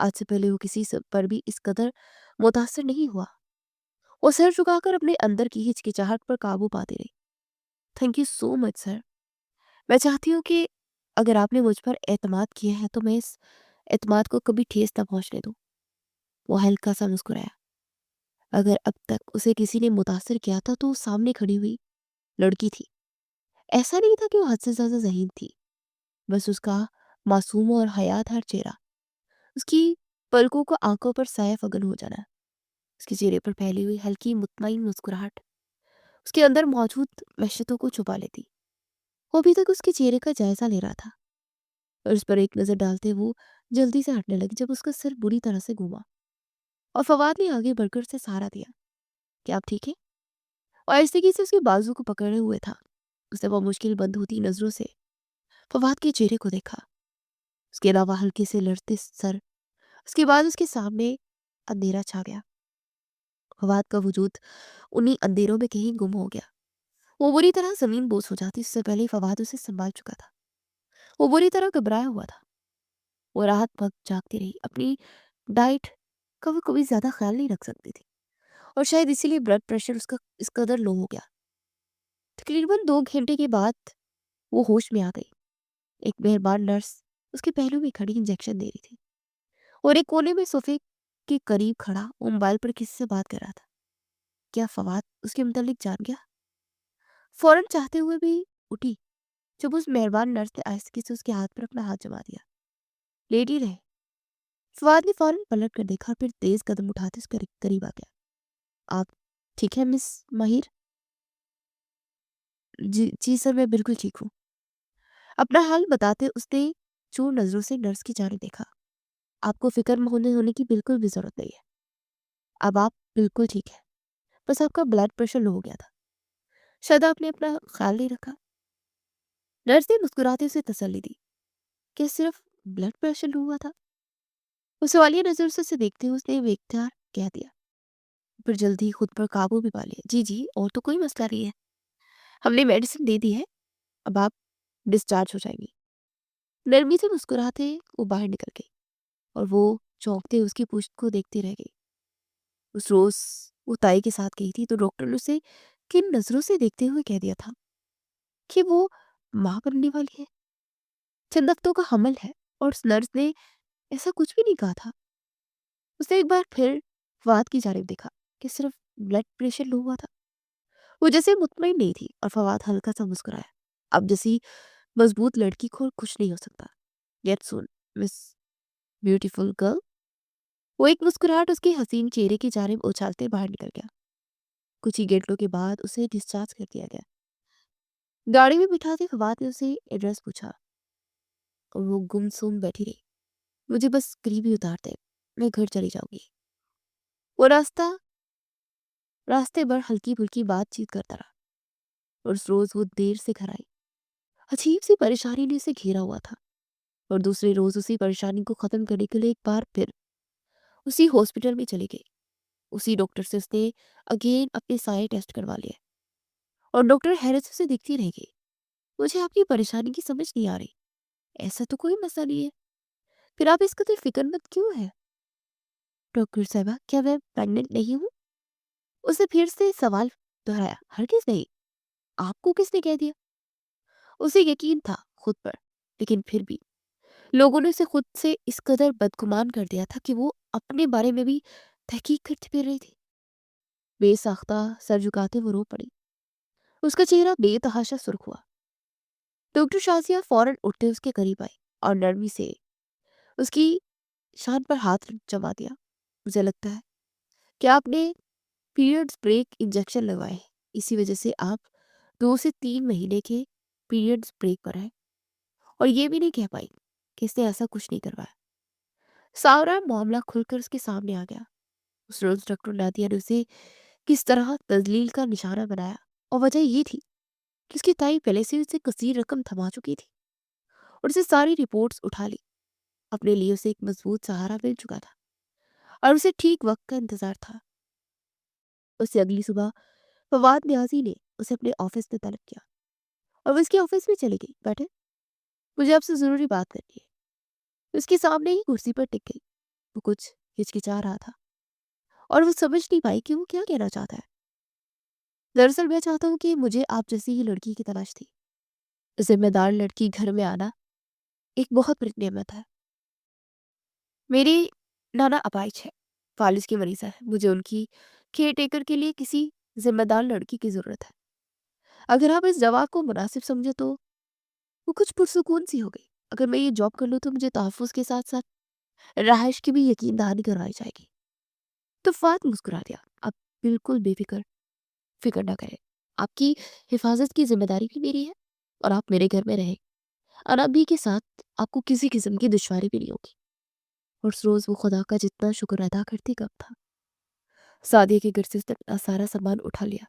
آج سے پہلے وہ کسی سے پر بھی اس قدر متاثر نہیں ہوا۔ وہ سر جھکا کر اپنے اندر کی ہچکچاہٹ پر قابو پاتی رہی۔ تھینک یو سو مچ سر، میں چاہتی ہوں کہ اگر آپ نے مجھ پر اعتماد کیا ہے تو میں اس اعتماد کو کبھی ٹھیس نہ پہنچنے دوں۔ وہ ہلکا سا مسکرایا۔ اگر اب تک اسے کسی نے متاثر کیا تھا تو وہ سامنے کھڑی ہوئی لڑکی تھی۔ ایسا نہیں تھا کہ وہ حد سے زیادہ ذہین تھی، بس اس کا معصوم اور حیات ہر چہرہ، اس کی پلکوں کو آنکھوں پر سایہ فگن ہو جانا، اس کے چہرے پر پھیلی ہوئی ہلکی مطمئن مسکراہٹ اس کے اندر موجود وحشتوں کو چھپا لیتی۔ وہ ابھی تک اس کے چہرے کا جائزہ لے رہا تھا اور اس پر ایک نظر ڈالتے وہ جلدی سے ہٹنے لگی جب اس کا سر بری طرح سے گھوما اور فواد نے آگے بڑھ کر اسے سہارا دیا کہ آپ ٹھیک ہیں؟ اور آہستگی سے اس کے بازو کو پکڑے ہوئے تھا۔ اس نے وہ مشکل بند ہوتی نظروں سے فواد کے چہرے کو دیکھا، اس کے علاوہ ہلکے سے لڑتے سر۔ اس کے بعد اس کے سامنے اندھیرا چھا گیا۔ فواد کا وجود انہی اندھیروں میں کہیں گم ہو گیا۔ وہ بری طرح زمین بوس ہو جاتی، اس سے پہلے فواد اسے سنبھال چکا تھا۔ وہ بری طرح گھبرایا ہوا تھا۔ وہ راحت بھر جاگتی رہی، اپنی ڈائٹ کا وہ کبھی زیادہ خیال نہیں رکھ سکتی تھی اور شاید اسی لیے بلڈ پریشر اس کا اس قدر لو ہو گیا۔ تقریباً 2 گھنٹے کے بعد وہ ہوش میں آ گئی۔ ایک مہربان نرس اس کے پہلو میں کھڑی انجیکشن دے رہی تھی اور ایک کونے میں صوفے کے قریب کھڑا وہ موبائل پر کسی سے بات کر رہا تھا۔ کیا فواد اس کے متعلق جان گیا؟ فوراً چاہتے ہوئے بھی اٹھی جب اس مہربان نرس نے آہستگی سے اس کے ہاتھ پر اپنا ہاتھ جما دیا۔ لیٹ ہی رہے۔ فواد نے فوراً پلٹ کر دیکھا اور پھر تیز قدم اٹھاتے اس کے قریب آ گیا۔ آپ ٹھیک ہے مس ماہر؟ جی سر، میں بالکل ٹھیک ہوں۔ اپنا حال بتاتے اس نے چور نظروں سے نرس کی جانب دیکھا۔ آپ کو فکر مند ہونے کی بالکل بھی ضرورت نہیں ہے، اب آپ بالکل ٹھیک ہے، بس آپ کا بلڈ پریشر لو ہو گیا تھا، شاید آپ نے اپنا خیال نہیں رکھا۔ نرس نے مسکراتے اسے تسلی دی کہ صرف بلڈ پریشر لو ہوا تھا۔ وہ سوالیہ نظر سے اسے دیکھتے ہوئے اس نے بے اختیار کہہ دیا، پھر جلدی خود پر قابو بھی پا لیا۔ جی اور تو کوئی مسئلہ نہیں ہے، ہم نے میڈیسن دے دی ہے، اب آپ ڈسچارج ہو جائیں گی۔ نرمی سے مسکراتے وہ باہر نکل گئی اور وہ چونکتے اس کی پشت کو دیکھتی رہ گئی۔ اس روز وہ تائی کے ساتھ گئی تھی تو ڈاکٹر نے اسے کن نظروں سے دیکھتے ہوئے کہہ دیا تھا کہ وہ ماں بننے والی ہے، چند ہفتوں کا حمل ہے، اور اس نرس نے ایسا کچھ بھی نہیں کہا تھا۔ اس نے ایک بار پھر فواد کی جانب دیکھا کہ صرف بلڈ پریشر لو ہوا تھا۔ وہ جیسے مطمئن نہیں تھی اور فواد ہلکا سا مسکرایا۔ اب جیسی مضبوط لڑکی کو کچھ نہیں ہو سکتا۔ گیٹ سون مس بیوٹیفل گرل۔ وہ ایک مسکراہٹ اس کے حسین چہرے کی جانب اچھالتے باہر نکل گیا۔ کچھ ہی گھنٹوں کے بعد اسے ڈسچارج کر دیا گیا۔ گاڑی میں بٹھاتے فواد نے اسے ایڈریس پوچھا اور وہ گم سم بیٹھی رہی۔ مجھے بس قریبی اتار دے، میں گھر چلی جاؤں گی۔ وہ راستے بھر ہلکی پھلکی بات چیت کرتا رہا اور اس روز وہ دیر سے گھر آئی۔ عجیب سی پریشانی نے اسے گھیرا ہوا تھا اور دوسرے روز اسی پریشانی کو ختم کرنے کے لیے ایک بار پھر اسی ہاسپٹل میں چلی گئی۔ اسی ڈاکٹر سے اس نے اگین اپنے سارے ٹیسٹ کروا لیے اور ڈاکٹر حیرت سے دیکھتی رہ گئی۔ مجھے آپ کی پریشانی کی سمجھ نہیں آ رہی، ایسا تو کوئی مسئلہ نہیں ہے، پھر آپ اس قدر فکر مند کیوں ہے؟ ڈاکٹر صاحبہ، کیا میں پریگننٹ نہیں ہوں؟ اسے پھر سے سوال دہرایا۔ ہرگز نہیں، آپ کو کس نے کہہ دیا؟ اسے یقین تھا خود پر، لیکن پھر بھی لوگوں نے اسے خود سے اس قدر بدگمان کر دیا تھا کہ وہ اپنے بارے میں بھی تحقیق کرتی پھر رہی تھی۔ بے ساختہ سر جھکاتے وہ رو پڑی۔ اس کا چہرہ بے تحاشا سرخ ہوا۔ ڈاکٹر شازیہ فوراً اٹھتے اس کے قریب آئی اور نرمی سے اس کی شان پر ہاتھ جما دیا۔ مجھے لگتا ہے کہ آپ نے پیریڈز بریک انجیکشن لگوائے ہیں، اسی وجہ سے آپ 2 سے 3 مہینے کے پیریڈز بریک پر ہیں، اور یہ بھی نہیں کہہ پائی کہ اس نے ایسا کچھ نہیں کروایا۔ سارا معاملہ کھل کر اس کے سامنے آ گیا۔ اس روز ڈاکٹر نادیہ نے اسے کس طرح تذلیل کا نشانہ بنایا، اور وجہ یہ تھی کہ اس کی تائی پہلے سے اسے کثیر رقم تھما چکی تھی اور اسے ساری رپورٹس اٹھا لی۔ اپنے لیے اسے ایک مضبوط سہارا مل چکا تھا اور اسے ٹھیک وقت کا انتظار تھا۔ اسے اگلی صبح فواد نیازی نے اسے اپنے آفس میں طلب کیا اور وہ اس کے آفس میں چلی گئی۔ بیٹھے، مجھے آپ سے ضروری بات کرنی ہے۔ اس کے سامنے ہی کرسی پر ٹک گئی۔ وہ کچھ ہچکچا رہا تھا اور وہ سمجھ نہیں پائی کہ وہ کیا کہنا چاہتا ہے. دراصل میں چاہتا ہوں کہ مجھے آپ جیسی ہی لڑکی کی تلاش تھی. ذمہ دار لڑکی گھر میں آنا ایک بہت بڑی نعمت ہے. میری نانا اپائچ ہے، فالج کی مریضہ ہے. مجھے ان کی کیئر ٹیکر کے لیے کسی ذمہ دار لڑکی کی ضرورت ہے. اگر آپ اس جواب کو مناسب سمجھے تو وہ کچھ پرسکون سی ہو گئی. اگر میں یہ جاب کر لوں تو مجھے تحفظ کے ساتھ ساتھ رہائش کی بھی یقین دہانی کروائی جائے گی. تو فات مسکرا دیا. آپ بالکل بے فکر نہ کریں. آپ کی حفاظت کی ذمہ داری بھی میری ہے اور آپ میرے گھر میں رہیں. انابی کے ساتھ آپ کو کسی قسم کی دشواری بھی نہیں ہوگی. اور اس روز وہ خدا کا جتنا شکر ادا کرتی کب تھا. سعدیہ کے گھر سے اس نے اپنا سارا سامان اٹھا لیا.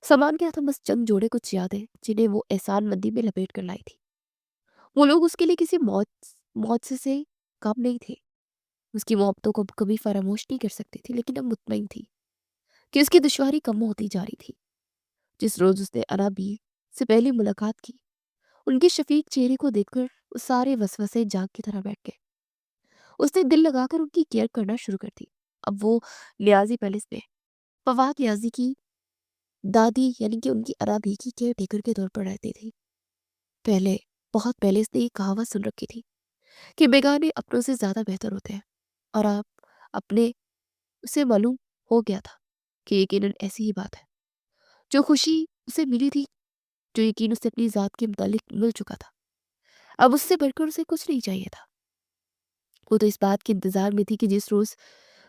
سامان کیا تھا؟ بس چند جوڑے کچھ یادیں جنہیں وہ احسان مندی میں لپیٹ کر لائی تھی. وہ لوگ اس کے لیے کسی موت سے کم نہیں تھے. اس کی محبتوں کو کبھی فراموش نہیں کر سکتی تھی، لیکن اب مطمئن تھی کہ اس کی دشواری کم ہوتی جا رہی تھی. جس روز اس نے انابی سے پہلی ملاقات کی، ان کے شفیق چہرے کو دیکھ کر وہ سارے وسوسے جاگ کی طرح بیٹھ گئے. اس نے دل لگا کر ان کی کیئر کرنا شروع کر دی. اب وہ نیازی پیلس میں فواد نیازی کی دادی یعنی کہ ان کی انابی کی کیئر ٹیکر کے طور پر رہتی تھی. بہت پہلے اس نے یہ کہاوت سن رکھی تھی کہ بیگانے اپنوں سے زیادہ بہتر ہوتے ہیں، اور آپ اپنے اسے معلوم ہو گیا تھا کہ یقیناً ایسی ہی بات ہے. جو خوشی اسے ملی تھی، جو یقین اسے اپنی ذات کے متعلق مل چکا تھا، اب اس سے بڑھ کر اسے کچھ نہیں چاہیے تھا. وہ تو اس بات کے انتظار میں تھی کہ جس روز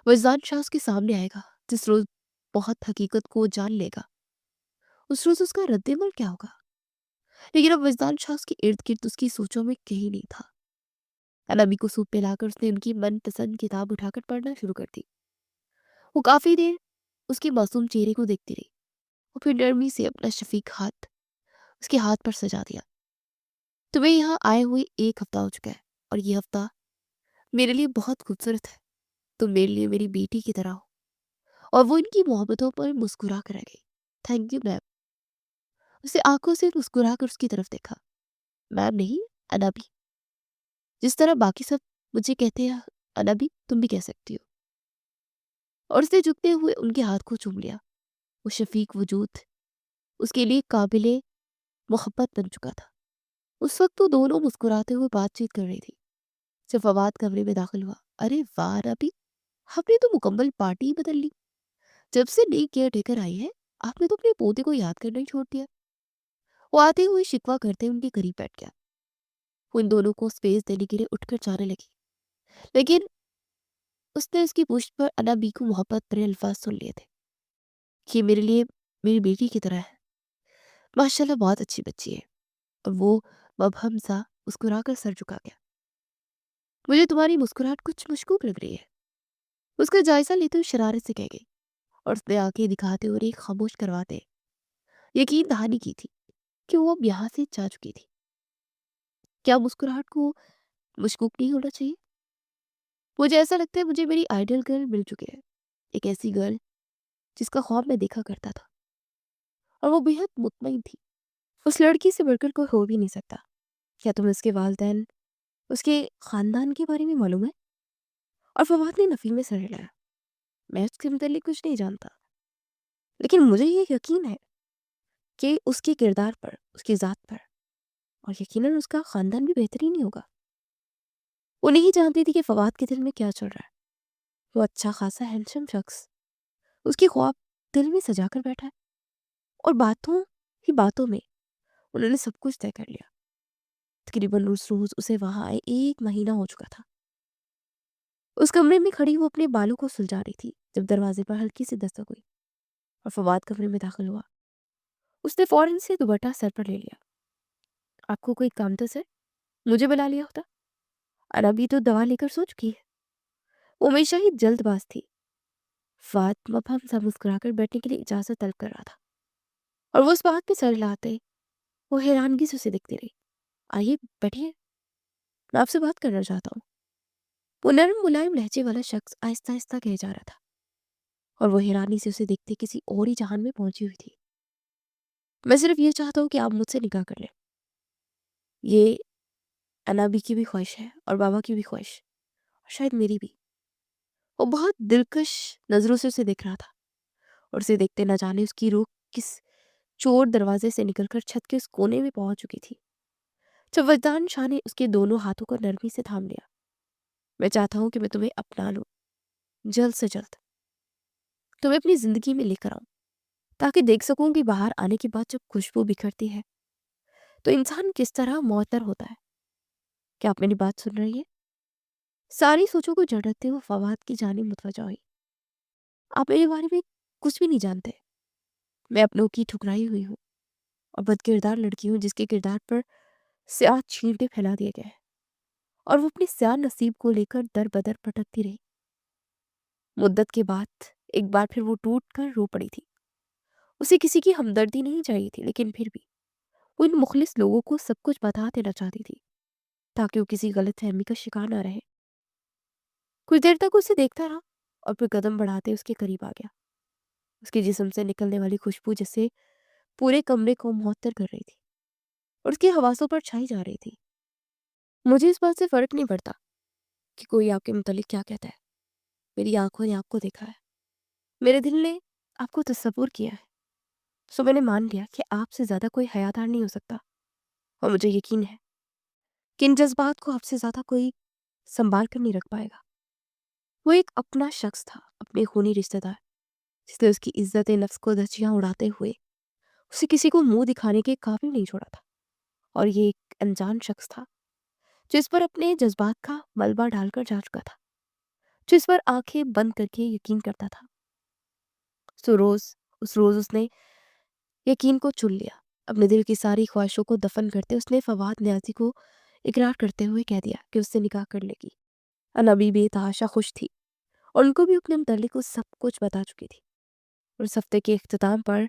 وجدان شاہ اس کے سامنے آئے گا، جس روز بہت حقیقت کو جان لے گا، اس روز اس کا رد عمل کیا ہوگا. لیکن اب وجدان شاہ اس کے ارد گرد اس کی سوچوں میں کہیں نہیں تھا. انابی کو سوپ پلا کر اس نے ان کی من پسند کتاب اٹھا کر پڑھنا شروع کر دی. وہ کافی دیر اس کے معصوم چہرے کو دیکھتی رہی. وہ پھر نرمی سے اپنا شفیق ہاتھ اس کے ہاتھ پر سجا دیا. تمہیں یہاں آئے ہوئے 1 ہفتہ ہو چکا ہے اور یہ ہفتہ میرے لیے بہت خوبصورت ہے. تم میرے لیے میری بیٹی کی طرح ہو. اور وہ ان کی محبتوں پر مسکرا کر رہ گئی. Thank you ma'am. اسے آنکھوں سے مسکرا کر اس کی طرف دیکھا. میم نہیں، انابی. جس طرح باقی سب مجھے کہتے ہیں انابی، تم بھی کہہ سکتی ہو. اور اس نے جھکتے ہوئے ان کے ہاتھ کو چوم لیا. وہ شفیق وجود اس کے لیے قابل محبت بن چکا تھا. اس وقت تو دونوں مسکراتے ہوئے بات چیت کر رہی تھی جب فواد کمرے میں داخل ہوا. ارے واہ انابی، آپ نے تو مکمل پارٹی ہی بدل لی. جب سے نئی کیئر ٹیکر آئی ہے آپ نے تو اپنے پوتے کو یاد کرنا ہی چھوڑ دیا. وہ آتے ہوئے شکوہ کرتے ان کے قریب بیٹھ گیا. وہ ان دونوں کو سپیس دینے کے لیے اٹھ کر جانے لگی، لیکن اس نے اس کی پشت پر انابی کو محبت بھرے الفاظ سن لیے تھے. یہ میرے لیے میری بیٹی کی طرح ہے. ماشاءاللہ بہت اچھی بچی ہے. اور وہ مبہم سا مسکرا کر سر جھکا گیا. مجھے تمہاری مسکراہٹ کچھ مشکوک لگ رہی ہے. اس کا جائزہ لیتے ہوئے شرارت سے کہہ گئی، اور اس نے آنکھیں دکھاتے اور ایک خاموش کرواتے یقین دہانی کی تھی کہ وہ اب یہاں سے جا چکی تھی. کیا مسکراہٹ کو مشکوک نہیں ہونا چاہیے؟ مجھے ایسا لگتا ہے مجھے میری آئیڈل گرل مل چکی ہے. ایک ایسی گرل جس کا خواب میں دیکھا کرتا تھا، اور وہ بہت مطمئن تھی. اس لڑکی سے بڑھ کر کوئی ہو بھی نہیں سکتا. کیا تمہیں اس کے والدین، اس کے خاندان کے بارے میں معلوم ہے؟ اور فواد نے نفی میں سر ہلایا. میں اس کے متعلق کچھ نہیں جانتا، لیکن مجھے یہ یقین ہے کہ اس کے کردار پر، اس کی ذات پر، اور یقیناً اس کا خاندان بھی بہترین ہی ہوگا. وہ نہیں جانتی تھی کہ فواد کے دل میں کیا چل رہا ہے. وہ اچھا خاصا ہینڈسم شخص اس کی خواب دل میں سجا کر بیٹھا ہے، اور باتوں ہی باتوں میں انہوں نے سب کچھ طے کر لیا. تقریباً اس روز اسے وہاں آئے 1 مہینہ ہو چکا تھا. اس کمرے میں کھڑی وہ اپنے بالوں کو سلجھا رہی تھی جب دروازے پر ہلکی سی دستک ہوئی اور فواد کمرے میں داخل ہوا. اس نے فوراً سے دوپٹہ سر پر لے لیا. آپ کو کوئی کام تھا سر؟ مجھے بلا لیا ہوتا. انابی تو دوا لے کر سو چکی ہے. وہ ہمیشہ ہی جلد باز تھی. فواد مبہم سا مسکرا کر بیٹھنے کے لیے اجازت طلب کر رہا تھا، اور وہ اس بات پہ سر ہلاتے وہ حیرانگی سے اسے دیکھتی رہی. آئیے بیٹھیے، میں آپ سے بات کرنا چاہتا ہوں. وہ نرم ملائم لہجے والا شخص آہستہ آہستہ کہہ جا رہا تھا، اور وہ حیرانی سے اسے دیکھتے کسی اور ہی جہان میں پہنچی ہوئی تھی. میں صرف یہ چاہتا ہوں کہ آپ مجھ سے نکاح کر لیں. یہ انابی کی بھی خواہش ہے اور بابا کی بھی خواہش، اور شاید میری بھی. وہ بہت دلکش نظروں سے اسے دیکھ رہا تھا، اور اسے دیکھتے نہ جانے اس کی روح کس چور دروازے سے نکل کر چھت کے اس کونے میں پہنچ چکی تھی، جب وجدان شاہ نے اس کے دونوں ہاتھوں کو نرمی سے تھام لیا۔ میں چاہتا ہوں کہ میں تمہیں اپنا لوں، جلد سے جلد تمہیں اپنی زندگی میں لے کر آؤں، تاکہ دیکھ سکوں کہ باہر آنے کے بعد جب خوشبو بکھرتی ہے تو انسان کس طرح معطر ہوتا ہے۔ کیا آپ میری بات سن رہی ہے؟ ساری سوچوں کو جھٹکتے ہوئے فواد کی جانب متوجہ ہوئی۔ آپ میرے بارے میں کچھ بھی نہیں جانتے۔ میں اپنوں کی ٹھکرائی ہوئی ہوں اور بد کردار لڑکی ہوں جس کے کردار پر سیاہ چھینٹے پھیلا دیے گئے ہیں، اور وہ اپنے سیاہ نصیب کو لے کر در بدر پھٹکتی رہی۔ مدت کے بعد ایک بار پھر وہ ٹوٹ کر رو پڑی تھی۔ اسے کسی کی ہمدردی نہیں چاہیے تھی، لیکن پھر بھی وہ ان مخلص لوگوں کو سب کچھ بتا دینا چاہتی تھی تاکہ وہ کسی غلط فہمی کا شکار نہ رہے۔ کچھ دیر تک اسے دیکھتا رہا اور پھر قدم بڑھاتے اس کے قریب آ گیا۔ اس کے جسم سے نکلنے والی خوشبو جیسے پورے کمرے کو معطر کر رہی تھی اور اس کے حواسوں پر چھائی جا رہی تھی۔ مجھے اس بات سے فرق نہیں پڑتا کہ کوئی آپ کے متعلق کیا کہتا ہے، میری آنکھوں نے آپ کو دیکھا ہے، میرے دل نے آپ کو تصور کیا ہے، سو میں نے مان لیا کہ آپ سے زیادہ کوئی حیادار نہیں ہو سکتا، اور مجھے یقین ہے کہ ان جذبات کو آپ سے زیادہ کوئی سنبھال کر نہیں رکھ پائے گا۔ وہ ایک اپنا شخص تھا، اپنے خونی رشتہ دار، جس نے اس کی عزت نفس کو دھچیاں اڑاتے ہوئے اسے کسی کو منہ دکھانے کے قابل نہیں چھوڑا تھا، اور یہ ایک انجان شخص تھا جو اس پر اپنے جذبات کا ملبہ ڈال کر جا چکا تھا، جو اس پر آنکھیں بند کر کے یقین کرتا تھا۔ اس روز اس نے یقین کو چن لیا۔ اپنے دل کی ساری خواہشوں کو دفن کرتے اس نے فواد نیازی کو اقرار کرتے ہوئے کہہ دیا کہ اس سے نکاح کر لے گی۔ انبی بے تحاشا خوش تھی اور ان کو بھی اپنے متعلق وہ سب کچھ بتا چکی تھی، اور اس ہفتے کے اختتام پر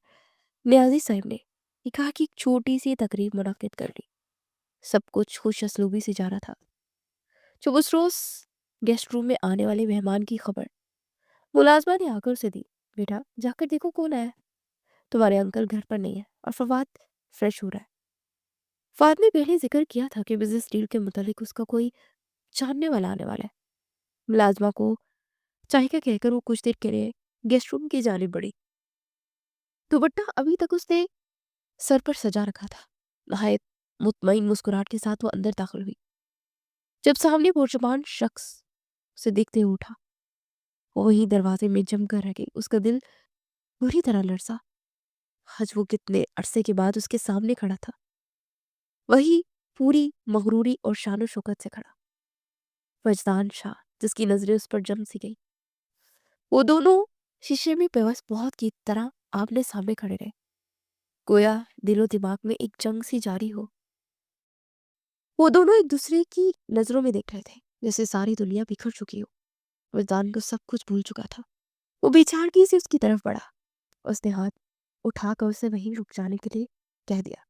نیازی صاحب نے نکاح کی ایک چھوٹی سی تقریب منعقد کر لی۔ سب کچھ خوش اسلوبی سے جا رہا تھا۔ جب اس روز گیسٹ روم میں آنے والے مہمان کی خبر ملازمہ نے آ کر اسے دی، بیٹا جا کر دیکھو کون آیا ہے، تمہارے انکل گھر پر نہیں ہے اور فواد فریش ہو رہا ہے۔ فواد نے پہلے ذکر کیا تھا کہ بزنس ڈیل کے متعلق اس کا کوئی جاننے والا آنے والا ہے۔ ملازمہ کو چاہے کیا کہہ کر وہ کچھ دیر کے لیے گیسٹ روم کی جانب بڑھی۔ دوپٹہ ابھی تک اس نے سر پر سجا رکھا تھا۔ نہایت مطمئن مسکراہٹ کے ساتھ وہ اندر داخل ہوئی۔ جب سامنے پرزبان شخص اسے دیکھتے ہوئے اٹھا، وہ وہیں دروازے میں جم کر رہ گئی۔ اس کا دل بری طرح لرزا۔ آج وہ کتنے عرصے کے بعد اس کے سامنے کھڑا تھا، وہی پوری مغروری اور شان و شوکت سے کھڑا وجدان شاہ، جس کی نظریں اس پر جم سی گئی۔ وہ دونوں شیشے میں پیوست بہت کی طرح آمنے سامنے کھڑے رہے، گویا دل و دماغ میں ایک جنگ سی جاری ہو۔ وہ دونوں ایک دوسرے کی نظروں میں دیکھ رہے تھے جیسے ساری دنیا بکھر چکی ہو۔ وجدان کو سب کچھ بھول چکا تھا۔ وہ بے چارگی سے اس کی طرف بڑھا، اس نے ہاتھ اٹھا کر اسے وہیں رک جانے کے لیے کہہ دیا،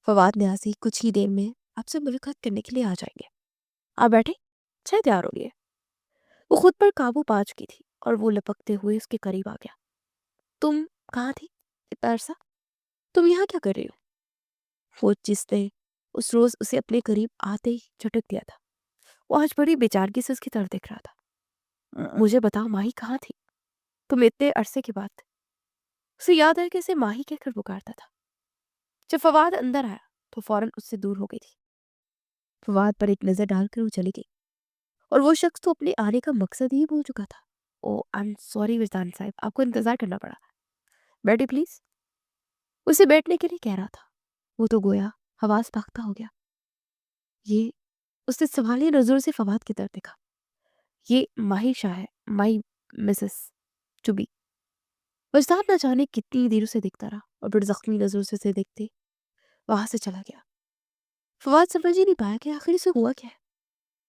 فواد نیازی کچھ ہی دیر میں آپ سے ملاقات کرنے کے لیے آ جائیں گے، آپ بیٹھے، چائے تیار ہو رہی ہے۔ وہ خود پر قابو پا چکی تھی اور وہ لپکتے ہوئے اس کے قریب آ گیا۔ تم کہاں تھی اتنا عرصہ؟ تم یہاں کیا کر رہی ہو؟ وہ جس نے اس روز اسے اپنے قریب آتے ہی جھٹک دیا تھا، وہ آج بڑی بے چارگی سے اس کی طرف دیکھ رہا تھا۔ مجھے بتاؤ ماہی کہاں تھی؟ تم اتنے عرصے کے بعد۔ اسے یاد ہے کہ اسے ماہی کہہ کر پکارتا تھا۔ جب فواد اندر آیا تو فوراً اس سے دور ہو گئی تھی۔ فواد پر ایک نظر ڈال کر وہ چلی گئی، اور وہ شخص تو اپنے آنے کا مقصد ہی بھول چکا تھا۔ او آئی ایم سوری وجدان صاحب، آپ کو انتظار کرنا پڑا، بیٹھے پلیز۔ اسے بیٹھنے کے لیے کہہ رہا تھا، وہ تو گویا حواس باختہ ہو گیا۔ یہ اس نے سنبھالی نظروں سے فواد کی طرف دیکھا۔ یہ ماہی شاہ ہے، مائی مسز چبی۔ وجدان نہ جانے کتنی دیر اسے دیکھتا رہا اور پھر زخمی نظروں سے اسے دیکھتے وہاں سے چلا گیا۔ فواد سمجھ ہی نہیں پایا کہ آخر اسے ہوا کیا ہے۔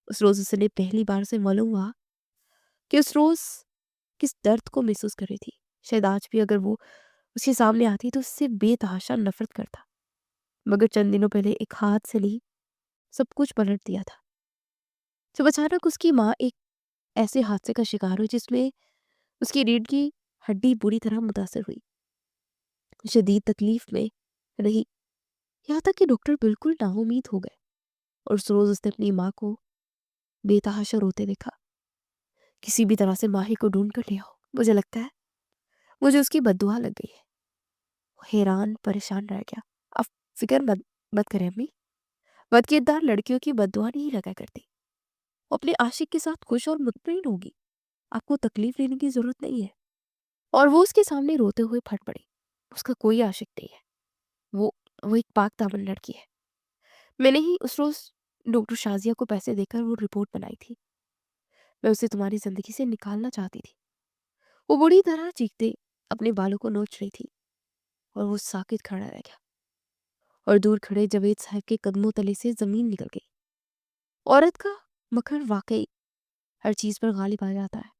اس روز اسے پہلی بار سے معلوم ہوا کہ اس روز کس درد کو محسوس کر رہی تھی۔ شاید آج بھی اگر وہ اس کے سامنے آتی تو اس سے بے تحاشا نفرت کرتا، مگر چند دنوں پہلے ایک ہاتھ سے لی سب کچھ پلٹ دیا تھا۔ جب اچانک اس کی ماں ایک ایسے حادثے کا شکار ہوئی جس میں اس کی ریڑھ کی ہڈی بری طرح متاثر ہوئی، شدید تکلیف میں رہی، یہاں تک کہ ڈاکٹر بالکل نا امید ہو گئے، اور اس روز اس نے اپنی ماں کو بے تحاشا روتے دیکھا۔ کسی بھی طرح سے ماہی کو ڈھونڈ کر لے آؤ، مجھے لگتا ہے مجھے اس کی بددعا لگ گئی ہے۔ وہ حیران پریشان رہ گیا۔ اب فکر مت کریں امی، بدکردار لڑکیوں کی بددعا نہیں لگا کرتی، وہ اپنے عاشق کے ساتھ خوش اور مطمئن ہوگی، آپ کو تکلیف لینے کی ضرورت نہیں ہے۔ اور وہ اس کے سامنے روتے ہوئے پھٹ پڑی۔ اس کا کوئی عاشق نہیں ہے، وہ ایک پاک دامن لڑکی ہے۔ میں نے ہی اس روز ڈاکٹر شازیہ کو پیسے دے کر وہ رپورٹ بنائی تھی، میں اسے تمہاری زندگی سے نکالنا چاہتی تھی۔ وہ بری طرح چیختے اپنے بالوں کو نوچ رہی تھی اور وہ ساکت کھڑا رہ گیا، اور دور کھڑے جاوید صاحب کے قدموں تلے سے زمین نکل گئی۔ عورت کا مکر واقعی ہر چیز پر غالب آ جاتا ہے۔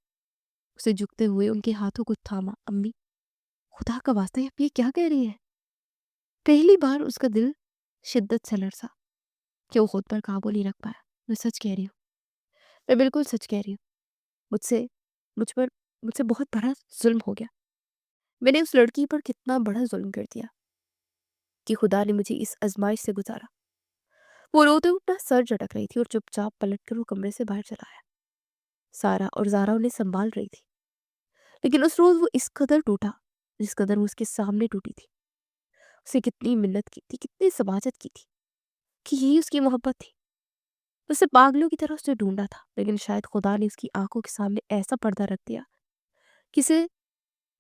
اسے جھکتے ہوئے ان کے ہاتھوں کو تھاما۔ امی، خدا کا واسطہ آپ یہ کیا کہہ رہی ہیں؟ پہلی بار اس کا دل شدت سے لرزا کہ وہ خود پر قابو نہیں رکھ پایا۔ میں سچ کہہ رہی ہوں، میں بالکل سچ کہہ رہی ہوں۔ مجھ سے بہت بڑا ظلم ہو گیا۔ میں نے اس لڑکی پر کتنا بڑا ظلم کر دیا کہ خدا نے مجھے اس آزمائش سے گزارا۔ وہ روتے اپنا سر جھٹک رہی تھی اور چپ چاپ پلٹ کر وہ کمرے سے باہر چلا آیا۔ سارا اور زارا انہیں سنبھال رہی تھی، لیکن اس روز وہ اس قدر ٹوٹا جس قدر وہ اس کے سامنے ٹوٹی تھی۔ اسے کتنی منت کی تھی، کتنی سماجت کی تھی کہ یہی اس کی محبت تھی۔ اسے پاگلوں کی طرح اسے ڈھونڈا تھا، لیکن شاید خدا نے اس کی آنکھوں کے سامنے ایسا پردہ رکھ دیا کہ اسے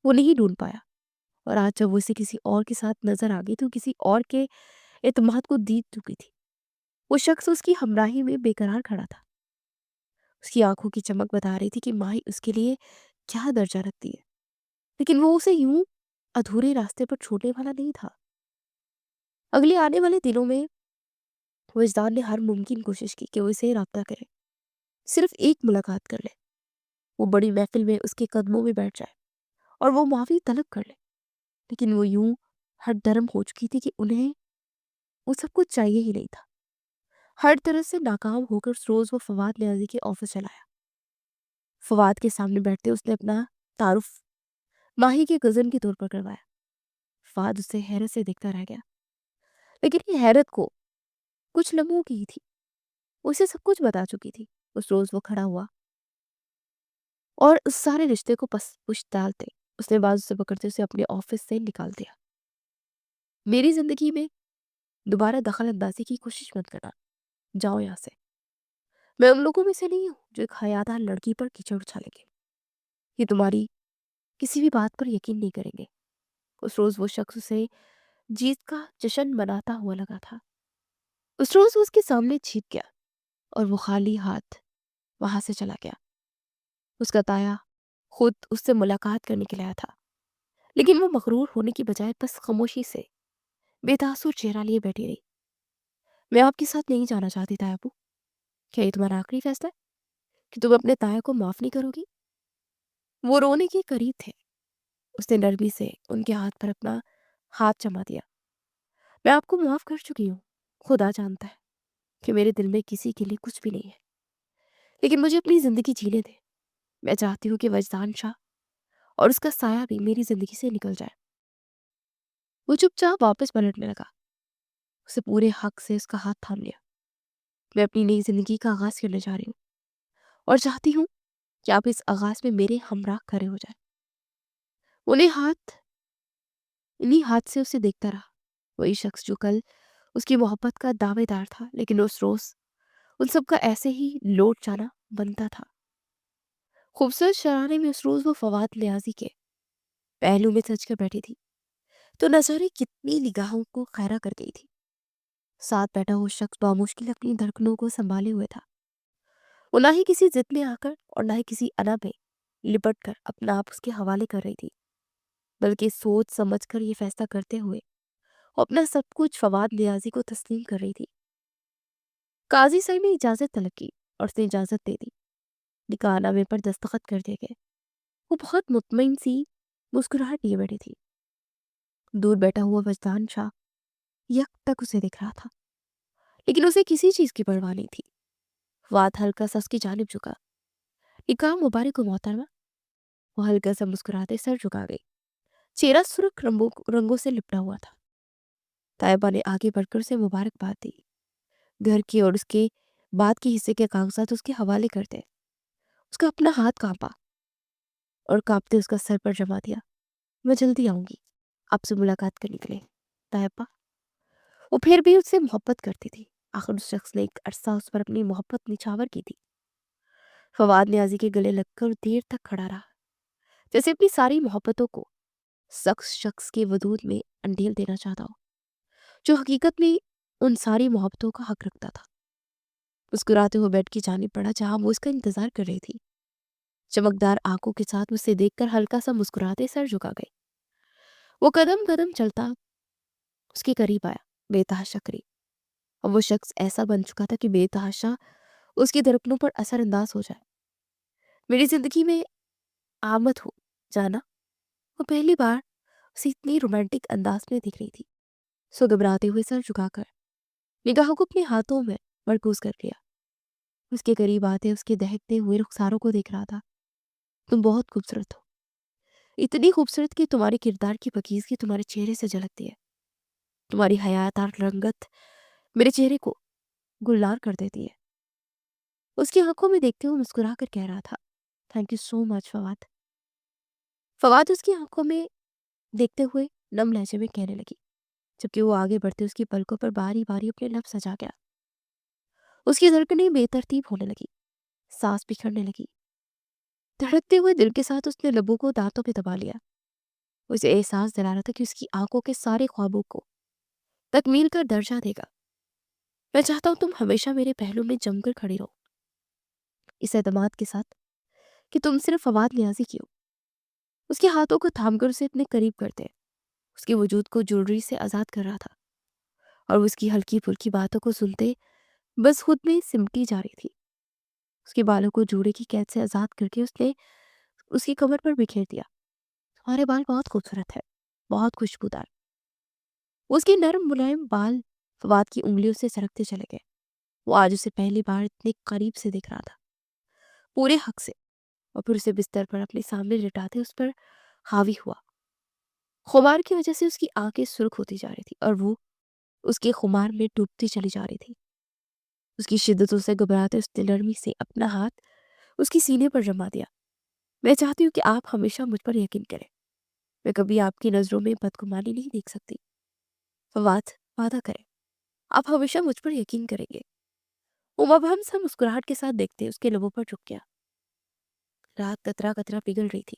وہ نہیں ڈھونڈ پایا۔ اور آج جب وہ اسے کسی اور کے ساتھ نظر آ گئی تو کسی اور کے اعتماد کو دیکھ چکی تھی۔ وہ شخص اس کی ہمراہی میں بے قرار کھڑا تھا۔ اس کی آنکھوں کی چمک بتا رہی تھی کہ ماہی اس کے لیے کیا درجہ رکھتی ہے، لیکن وہ اسے یوں ادھورے راستے پر چھوڑنے والا نہیں تھا۔ اگلے آنے والے دنوں میں وجدان نے ہر ممکن کوشش کی کہ وہ اسے رابطہ کرے، صرف ایک ملاقات کر لے، وہ بڑی محفل میں اس کے قدموں میں بیٹھ جائے اور وہ معافی طلب کر لے، لیکن وہ یوں ہر درم ہو چکی تھی کہ انہیں وہ سب کچھ چاہیے ہی نہیں تھا۔ ہر طرح سے ناکام ہو کر روز وہ فواد نیازی کے آفس چلایا۔ فواد کے سامنے بیٹھتے اس نے اپنا تعارف ماہی کے کزن کے طور پر کروایا۔ فواد اسے حیرت سے دیکھتا رہ گیا، لیکن یہ حیرت کو کچھ لمحوں کی ہی تھی۔ وہ اسے سب کچھ بتا چکی تھی۔ اس روز وہ کھڑا ہوا اور اس سارے رشتے کو پس پش ڈالتے اس نے بازو سے پکڑتے اسے اپنے آفس سے نکال دیا۔ میری زندگی میں دوبارہ دخل اندازی کی کوشش مت کرنا، جاؤ یہاں سے۔ میں ان لوگوں میں سے نہیں ہوں جو ایک حیادار لڑکی پر کیچڑ اچھالیں گے، یہ تمہاری کسی بھی بات پر یقین نہیں کریں گے۔ اس روز وہ شخص اسے جیت کا جشن مناتا ہوا لگا تھا۔ اس روز وہ اس کے سامنے چھپ گیا اور وہ خالی ہاتھ وہاں سے چلا گیا۔ اس کا تایا خود اس سے ملاقات کرنے کے لیے آیا تھا، لیکن وہ مغرور ہونے کی بجائے بس خاموشی سے بے تاثر چہرہ لیے بیٹھی رہی۔ میں آپ کے ساتھ نہیں جانا چاہتی تایا ابو، کیا یہ تمہارا آخری فیصلہ ہے کہ تم اپنے تایا کو معاف نہیں کرو گی؟ وہ رونے کے قریب تھے۔ اس نے نرمی سے ان کے ہاتھ پر اپنا ہاتھ جما دیا۔ میں آپ کو معاف کر چکی ہوں، خدا جانتا ہے کہ میرے دل میں کسی کے لیے کچھ بھی نہیں ہے، لیکن مجھے اپنی زندگی جینے دے۔ میں چاہتی ہوں کہ وجدان شاہ اور اس کا سایہ بھی میری زندگی سے نکل جائے۔ وہ چپ چاپ واپس پلٹنے لگا۔ اسے پورے حق سے اس کا ہاتھ تھام لیا۔ میں اپنی نئی زندگی کا آغاز کرنے جا رہی ہوں اور چاہتی ہوں کہ آپ اس آغاز میں میرے ہمراہ کھڑے ہو جائیں۔ انہی ہاتھ سے اسے دیکھتا رہا، وہی شخص جو کل اس کی محبت کا دعوے دار تھا، لیکن اس روز ان سب کا ایسے ہی لوٹ جانا بنتا تھا۔ خوبصورت شرارے میں اس روز وہ فواد نیازی کے پہلو میں سج کر بیٹھی تھی تو نظریں کتنی نگاہوں کو خیرہ کر گئی تھی۔ ساتھ بیٹھا وہ شخص بامشکل اپنی دھڑکنوں کو سنبھالے ہوئے تھا۔ وہ نہ ہی کسی ضد میں آ کر اور نہ ہی کسی انا میں لپٹ کر اپنا آپ اس کے حوالے کر رہی تھی، بلکہ سوچ سمجھ کر یہ فیصلہ کرتے ہوئے وہ اپنا سب کچھ فواد نیازی کو تسلیم کر رہی تھی۔ قاضی صاحب نے اجازت طلب کی اور اس نے اجازت دے دی۔ نکاح نامے پر دستخط کر دیے گئے۔ وہ بہت مطمئن سی مسکراہٹ لیے بیٹھی تھی۔ دور بیٹھا ہوا وجدان شاہ یک تک اسے دیکھ رہا تھا، لیکن اسے کسی چیز کی پرواہ نہیں تھی۔ فواد ہلکا سا اس کی جانب جھکا۔ نکاح مبارک ہو محترمہ۔ وہ ہلکا سا مسکراتے سر جھکا گئی۔ چہرہ سرخ رنگوں سے لپٹا ہوا تھا۔ طیبہ نے آگے بڑھ کر اسے مبارکباد دی۔ گھر کے اور اس کے بعد کے حصے کے کاغذات اس کے حوالے کرتے۔ اس کا اپنا ہاتھ کانپا اور کانپتے اس کا سر پر جما دیا. میں جلدی آؤں گی آپ سے ملاقات کرنے کے لیے طیبہ. وہ پھر بھی اس سے محبت کرتی تھی. آخر اس شخص نے ایک عرصہ اس پر اپنی محبت نچھاور کی تھی. فواد نیازی کے گلے لگ کر دیر تک کھڑا رہا، جیسے اپنی ساری محبتوں کو شخص کے وجود میں انڈیل دینا چاہتا ہو، جو حقیقت میں ان ساری محبتوں کا حق رکھتا تھا. مسکراتے ہوئے بیڈ کی جانب پڑا جہاں وہ اس کا انتظار کر رہی تھی. چمکدار آنکھوں کے ساتھ اسے دیکھ کر ہلکا سا مسکراتے سر جھکا گئی. وہ قدم قدم چلتا اس کے قریب آیا، بے تحاشا قریب. اب وہ شخص ایسا بن چکا تھا کہ بے تحاشا اس کی دھڑکنوں پر اثر انداز ہو جائے. میری زندگی میں آمد ہو جانا. وہ پہلی بار اسے اتنی رومانٹک انداز میں دکھ رہی تھی. سو گھبراتے ہوئے سر جھکا کر نگاہوں کو اپنے ہاتھوں میں مرکوز کر لیا. اس کے قریب آتے اس کے دہکتے ہوئے رخساروں کو دیکھ رہا تھا. تم بہت خوبصورت ہو، اتنی خوبصورت کہ تمہارے کردار کی پاکیزگی تمہارے چہرے سے جھلکتی ہے. تمہاری حیاتار رنگت میرے چہرے کو گلزار کر دیتی ہے. اس کی آنکھوں میں دیکھتے ہوئے مسکرا کر کہہ رہا تھا، تھینک یو سو مچ فواد. فواد اس کی آنکھوں میں دیکھتے ہوئے نم لہجے میں کہنے لگی، جبکہ وہ آگے بڑھتے اس کی پلکوں پر باری باری اپنے لب سجا گیا. اس کی دھڑکنیں بے ترتیب ہونے لگی، سانس بکھرنے لگی. دھڑکتے ہوئے دل کے ساتھ اس نے لبوں کو دانتوں پہ دبا لیا. اسے احساس دلا رہا تھا کہ اس کی آنکھوں کے سارے خوابوں کو تکمیل کا درجہ دے گا. میں چاہتا ہوں تم ہمیشہ میرے پہلو میں جم کر کھڑی رہو، اس اعتماد کے ساتھ کہ تم صرف فواد نیازی کی ہو. اس کے ہاتھوں کو تھام کر اسے اپنے قریب کرتے اس کے وجود کو جوڑری سے آزاد کر رہا تھا، اور اس کی ہلکی پھلکی باتوں کو سنتے بس خود میں سمٹی جا رہی تھی. اس کے بالوں کو جوڑے کی قید سے آزاد کر کے اس نے اس کی کمر پر بکھیر دیا. تمہارے بال بہت خوبصورت ہے، بہت خوشبودار. اس کے نرم ملائم بال فواد کی انگلیوں سے سرکتے چلے گئے. وہ آج اسے پہلی بار اتنے قریب سے دیکھ رہا تھا، پورے حق سے. اور پھر اسے بستر پر اپنے سامنے لٹاتے اس پر حاوی ہوا. خمار کی وجہ سے اس کی آنکھیں سرخ ہوتی جا رہی تھی اور وہ اس کے خمار میں ڈوبتی چلی جا رہی تھی. اس کی شدتوں سے گھبراتے اس نے نرمی سے اپنا ہاتھ اس کی سینے پر جما دیا. میں چاہتی ہوں کہ آپ ہمیشہ مجھ پر یقین کریں. میں کبھی آپ کی نظروں میں بدگمانی نہیں دیکھ سکتی. فواد، وعدہ کریں آپ ہمیشہ مجھ پر یقین کریں گے. وہ مبہم سا مسکراہٹ کے ساتھ دیکھتے اس کے لبوں پر جھک گیا. رات قطرہ قطرہ پگھل رہی تھی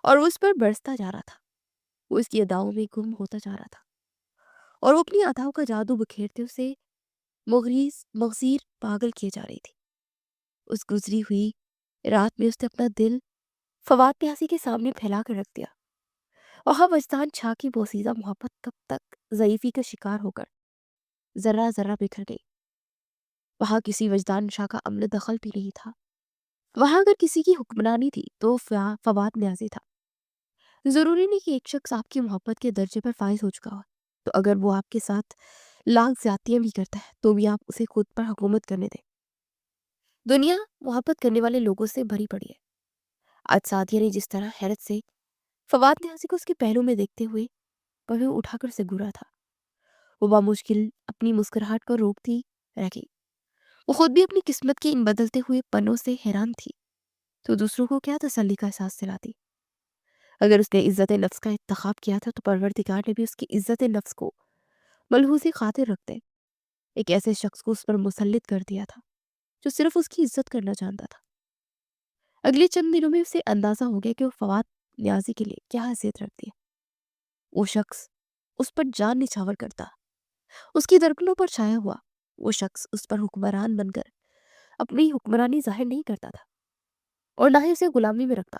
اور وہ اس پر برستا جا رہا تھا. وہ اس کی اداؤں میں گم ہوتا جا رہا تھا اور وہ اپنی اداؤں کا جادو بکھیرتے اسے مغزیر پاگل کیے جا رہی تھی. اس گزری ہوئی رات میں اس نے اپنا دل فواد نیازی کے سامنے پھیلا کر رکھ دیا. وہاں وجدان چھا کی بوسیدہ محبت کب تک ضعیفی کا شکار ہو کر ذرہ ذرہ بکھر گئی. وہاں کسی وجدان شاہ کا عمل دخل بھی نہیں تھا. وہاں اگر کسی کی حکمرانی تھی تو فواد نیازی تھا. ضروری نہیں کہ ایک شخص آپ کی محبت کے درجے پر فائز ہو چکا ہو، تو اگر وہ آپ کے ساتھ لاکھ زیادتیاں بھی کرتا ہے تو بھی آپ اسے خود پر حکومت کرنے دیں. دنیا محبت کرنے والے لوگوں سے بھری پڑی ہے. آج سعدیہ نے جس طرح حیرت سے فواد نیازی کو اس کے پہلو میں دیکھتے ہوئے پہلو اٹھا کر سے گورا تھا، وہ بامشکل اپنی مسکراہٹ کو روکتی رہ گئی. وہ خود بھی اپنی قسمت کے ان بدلتے ہوئے پنوں سے حیران تھی، تو دوسروں کو کیا تسلی کا احساس دلاتی. اگر اس نے عزت نفس کا انتخاب کیا تھا تو پروردگار نے بھی اس کی عزت نفس کو ملحوظ خاطر رکھتے ایک ایسے شخص کو اس پر مسلط کر دیا تھا جو صرف اس کی عزت کرنا چاہتا تھا. اگلے چند دنوں میں اسے اندازہ ہو گیا کہ وہ فواد نیازی کے لیے کیا حیثیت رکھتی ہے. وہ شخص اس پر جان نچھاور کرتا، اس کی دھڑکنوں پر چھایا ہوا. وہ شخص اس پر حکمران بن کر اپنی حکمرانی ظاہر نہیں کرتا تھا اور نہ ہی اسے غلامی میں رکھتا،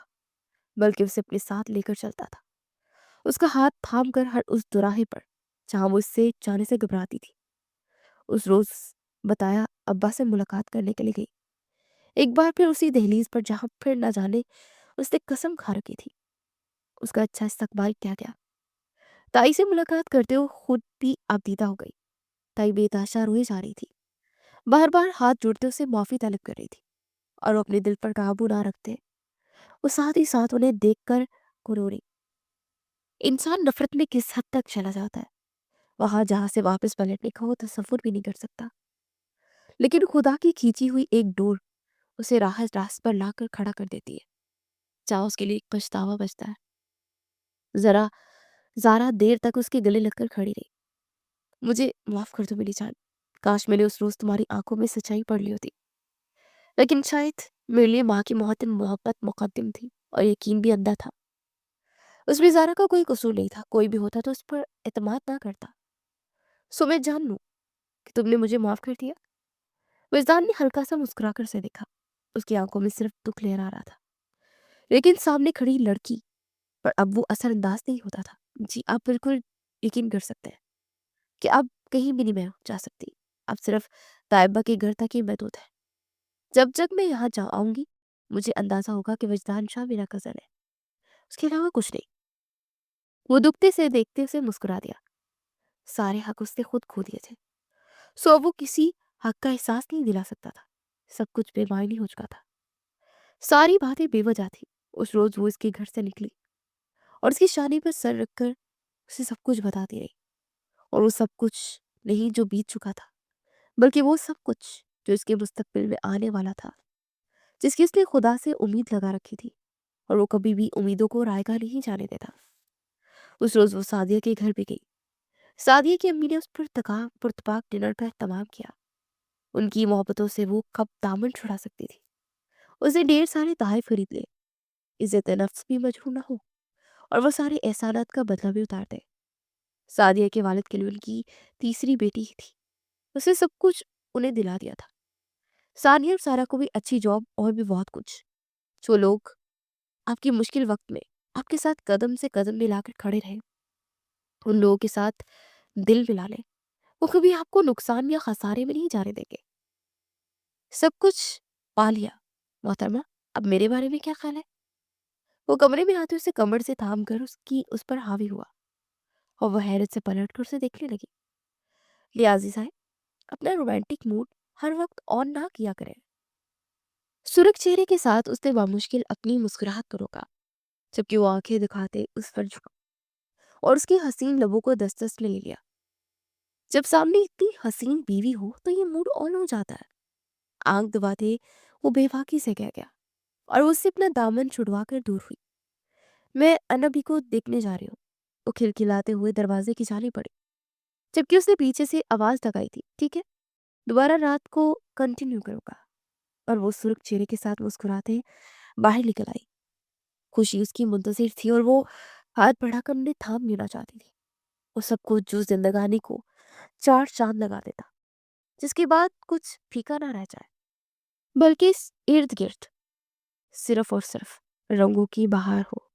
بلکہ اسے اپنے ساتھ لے کر چلتا تھا. اس کا ہاتھ تھام کر ہر اس دوراہے پر جہاں وہ اس سے جانے سے گھبراتی تھی. اس روز بتایا ابا سے ملاقات کرنے کے لیے گئی. ایک بار پھر اسی دہلیز پر جہاں پھر نہ جانے اس نے قسم کھا رکھی تھی. اس کا اچھا استقبال کیا گیا. تائی سے ملاقات کرتے ہوئے خود بھی آبدیدہ ہو گئی. تائی بے تحاشا روئے جا رہی تھی، بار بار ہاتھ جوڑتے اسے معافی طلب کر رہی تھی، اور وہ اپنے دل پر قابو نہ رکھتے وہ ساتھ ہی ساتھ انہیں دیکھ کر روئی. انسان نفرت میں کس حد تک چلا جاتا ہے وہاں جہاں سے واپس پلٹنے کا وہ تصور بھی نہیں کر سکتا. لیکن خدا کی کھینچی ہوئی ایک ڈور اسے راہ راست پر لا کر کھڑا کر دیتی ہے، جہاں اس کے لیے ایک پچھتاوا بچتا ہے۔ زارا دیر تک اس کے گلے لگ کر کھڑی رہی۔ مجھے معاف کر دو میری جان، کاش میں نے اس روز تمہاری آنکھوں میں سچائی پڑھ لی ہوتی، لیکن شاید میرے لیے ماں کی محبت مقدم تھی اور یقین بھی اندھا تھا۔ اس میں زارا کا کوئی قصور نہیں تھا، کوئی بھی ہوتا تو اس پر اعتماد نہ کرتا۔ سو میں جان لوں کہ تم نے مجھے معاف کر دیا؟ وجدان نے ہلکا سا مسکرا کر سے دیکھا، اس کی آنکھوں میں صرف دکھ لہرا رہا تھا، لیکن سامنے کھڑی لڑکی پر اب وہ اثر انداز نہیں ہوتا تھا۔ جی آپ بالکل یقین کر سکتے ہیں کہ اب کہیں بھی نہیں میں جا سکتی، اب صرف طیبہ کے گھر تک ہی محدود ہے۔ جب میں یہاں آؤں گی مجھے اندازہ ہوگا کہ وجدان شاہ میرا کزن ہے، اس کے علاوہ کچھ نہیں۔ وہ دکھتے سے دیکھتے سے مسکرا دیا۔ سارے حق اس نے خود کھو دیے تھے، سو وہ کسی حق کا احساس نہیں دلا سکتا تھا، سب کچھ بے معنی ہو چکا تھا، ساری باتیں بے وجہ تھی۔ اس روز وہ اس کے گھر سے نکلی اور اس کی شانی پر سر رکھ کر اسے سب کچھ بتاتی رہی، اور وہ سب کچھ نہیں جو بیت چکا تھا، بلکہ وہ سب کچھ جو اس کے مستقبل میں آنے والا تھا، جس کی اس نے خدا سے امید لگا رکھی تھی، اور وہ کبھی بھی امیدوں کو رائے گاہ نہیں جانے دیتا۔ اس روز وہ سعدیہ کے گھر بھی گئی۔ سعدیہ کی امی نے اس پر پرتپاک ڈنر کا اہتمام کیا۔ ان کی محبتوں سے وہ کب دامن چھڑا سکتی تھی۔ اس نے ڈھیر سارے تحائف خرید لے، عزت نفس بھی مجروح نہ ہو، اور وہ سارے احسانات کا بدلہ بھی اتار دے۔ سعدیہ کے والد کے لیے ان کی تیسری بیٹی ہی تھی، اس نے سب کچھ انہیں دلا دیا تھا۔ ثانیہ اور سارا کو بھی اچھی جاب اور بھی بہت کچھ۔ جو لوگ آپ کی مشکل وقت میں آپ کے ساتھ قدم سے قدم ملا کر کھڑے رہے، ان لوگوں کے ساتھ دل ملا لیں، وہ کبھی آپ کو نقصان یا خسارے میں نہیں جانے دیں گے۔ سب کچھ پا لیا محترمہ، اب میرے بارے میں کیا خیال ہے؟ وہ کمرے میں آتے اسے کمر سے تھام کر اس پر حاوی ہوا، اور وہ حیرت سے پلٹ کر اسے دیکھنے لگی۔ لیازی صاحب، اپنا رومانٹک موڈ ہر وقت آن نہ کیا کریں۔ سرخ چہرے کے ساتھ اس نے بامشکل اپنی مسکراہٹ کو روکا، جبکہ وہ آنکھیں دکھاتے اس پر جھکا اور اس کی حسین لبوں کو دست دست میں لے لیا۔ جب سامنے اتنی حسین بیوی ہو تو یہ موڈ آن ہو جاتا ہے۔ آنکھ دباتے وہ بے باکی سے کہہ گیا، اور وہ اس سے اپنا دامن چھڑوا کر دور ہوئی۔ میں انبی کو دیکھنے جا رہی ہوں۔ وہ کھلکھلاتے ہوئے دروازے کی جانب بڑھی، جبکہ اس نے پیچھے سے آواز لگائی تھی، ٹھیک ہے دوبارہ رات کو کنٹینیو کروں گا۔ اور وہ سرخ چہرے کے ساتھ مسکراتے باہر نکل آئی۔ خوشی اس کی منتظر تھی، اور وہ ہاتھ بڑھا کر انہیں تھام لینا چاہتی تھی، وہ سب کچھ جو زندگانی کو چار چاند لگا دیتا، جس کے بعد کچھ پھیکا نہ رہ جائے، بلکہ اس ارد گرد صرف اور صرف رنگوں کی بہار ہو۔